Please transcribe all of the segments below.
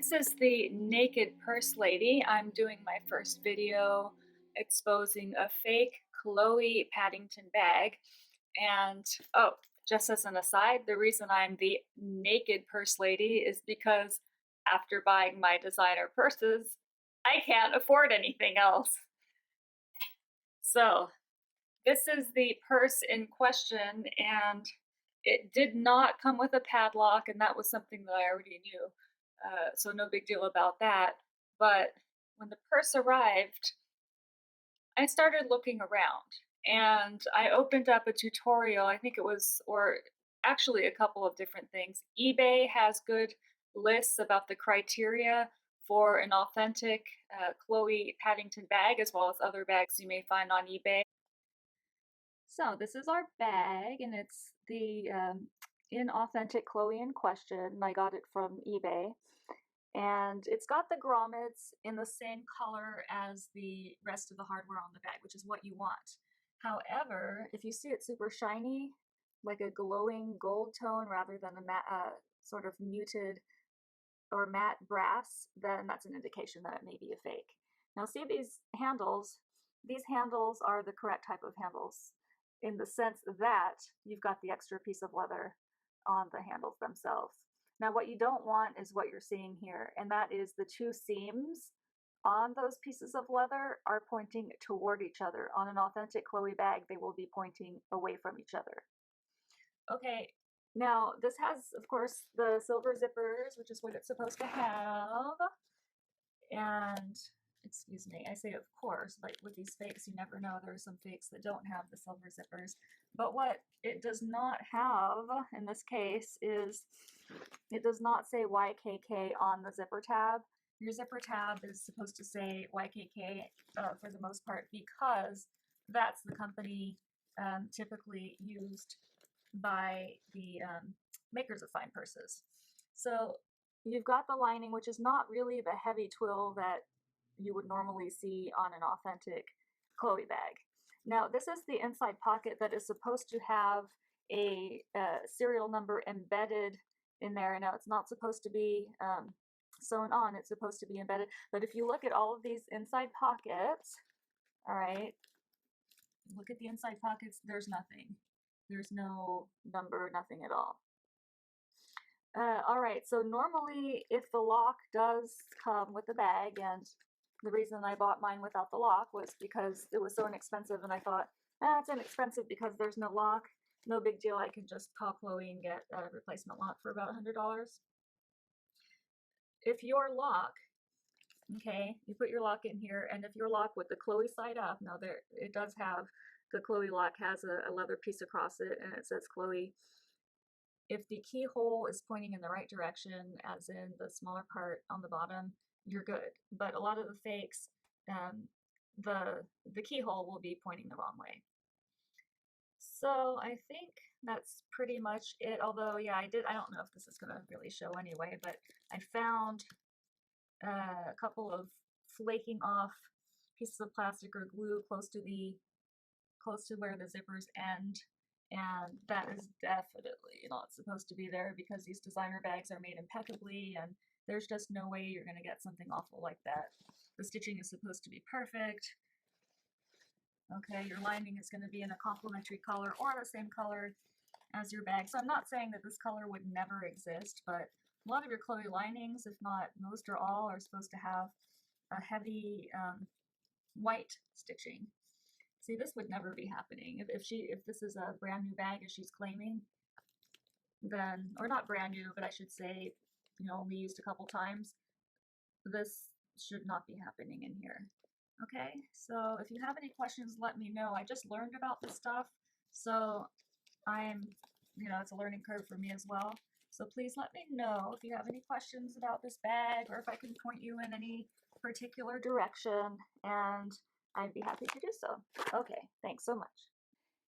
This is the Naked Purse Lady. I'm doing my first video exposing a fake Chloe Paddington bag. And oh, just as an aside, the reason I'm the Naked Purse Lady is because after buying my designer purses, I can't afford anything else. So, this is the purse in question, and it did not come with a padlock, and that was something that I already knew. So no big deal about that. But when the purse arrived, I started looking around and I opened up a tutorial. I think it was, or actually a couple of different things. eBay has good lists about the criteria for an authentic Chloe Paddington bag, as well as other bags you may find on eBay. So this is our bag, and it's the inauthentic Chloe in question. I got it from eBay, and it's got the grommets in the same color as the rest of the hardware on the bag, which is what you want. However, if you see it super shiny, like a glowing gold tone rather than a matte, sort of muted or matte brass, then that's an indication that it may be a fake. Now see these handles? These handles are the correct type of handles in the sense that you've got the extra piece of leather on the handles themselves. Now what you don't want is what you're seeing here, and that is the two seams on those pieces of leather are pointing toward each other. On an authentic Chloe bag, they will be pointing away from each other. Okay, now this has, of course, the silver zippers, which is what it's supposed to have. And excuse me, I say of course, but with these fakes, you never know. There are some fakes that don't have the silver zippers. But what it does not have in this case is it does not say YKK on the zipper tab. Your zipper tab is supposed to say YKK for the most part because that's the company typically used by the makers of fine purses. So you've got the lining, which is not really the heavy twill that you would normally see on an authentic Chloe bag. Now, this is the inside pocket that is supposed to have a serial number embedded in there. Now, it's not supposed to be sewn on, it's supposed to be embedded. But if you look at all of these inside pockets, all right, look at the inside pockets, there's nothing. There's no number, nothing at all. All right, so normally if the lock does come with the bag, and the reason I bought mine without the lock was because it was so inexpensive, and I thought, it's inexpensive because there's no lock. No big deal, I can just call Chloe and get a replacement lock for about $100. If your lock, okay, you put your lock in here, and if your lock with the Chloe side up, now there it does have, the Chloe lock has a leather piece across it, and it says Chloe. If the keyhole is pointing in the right direction, as in the smaller part on the bottom, you're good. But a lot of the fakes, the keyhole will be pointing the wrong way. So I think that's pretty much it. Although, yeah, I don't know if this is going to really show anyway, but I found a couple of flaking off pieces of plastic or glue close to where the zippers end, and that is definitely not supposed to be there because these designer bags are made impeccably, and there's just no way you're going to get something awful like that. The stitching is supposed to be perfect. Okay, your lining is going to be in a complementary color or the same color as your bag. So I'm not saying that this color would never exist, but a lot of your Chloe linings, if not most or all, are supposed to have a heavy white stitching. See, this would never be happening. If this is a brand new bag as she's claiming, then, or not brand new, but I should say, only used a couple times, this should not be happening in here. Okay, so if you have any questions, let me know. I just learned about this stuff, so it's a learning curve for me as well. So please let me know if you have any questions about this bag, or if I can point you in any particular direction, and I'd be happy to do so. Okay, thanks so much.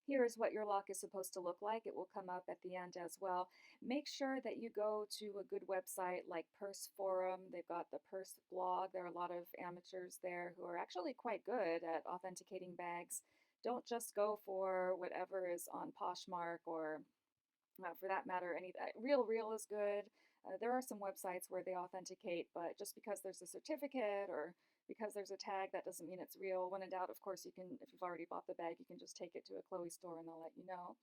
Here's what your lock is supposed to look like. It will come up at the end as well. Make sure that you go to a good website like Purse Forum. They've got the Purse blog. There are a lot of amateurs there who are actually quite good at authenticating bags. Don't just go for whatever is on Poshmark or for that matter, Real Real is good. There are some websites where they authenticate, but just because there's a certificate or because there's a tag, that doesn't mean it's real. When in doubt, of course, you can, if you've already bought the bag, you can just take it to a Chloe store and they'll let you know.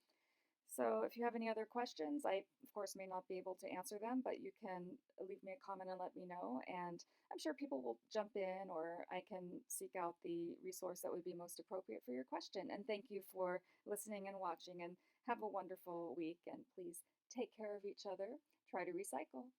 So if you have any other questions, I, of course, may not be able to answer them, but you can leave me a comment and let me know. And I'm sure people will jump in, or I can seek out the resource that would be most appropriate for your question. And thank you for listening and watching, and have a wonderful week. And please take care of each other. Try to recycle.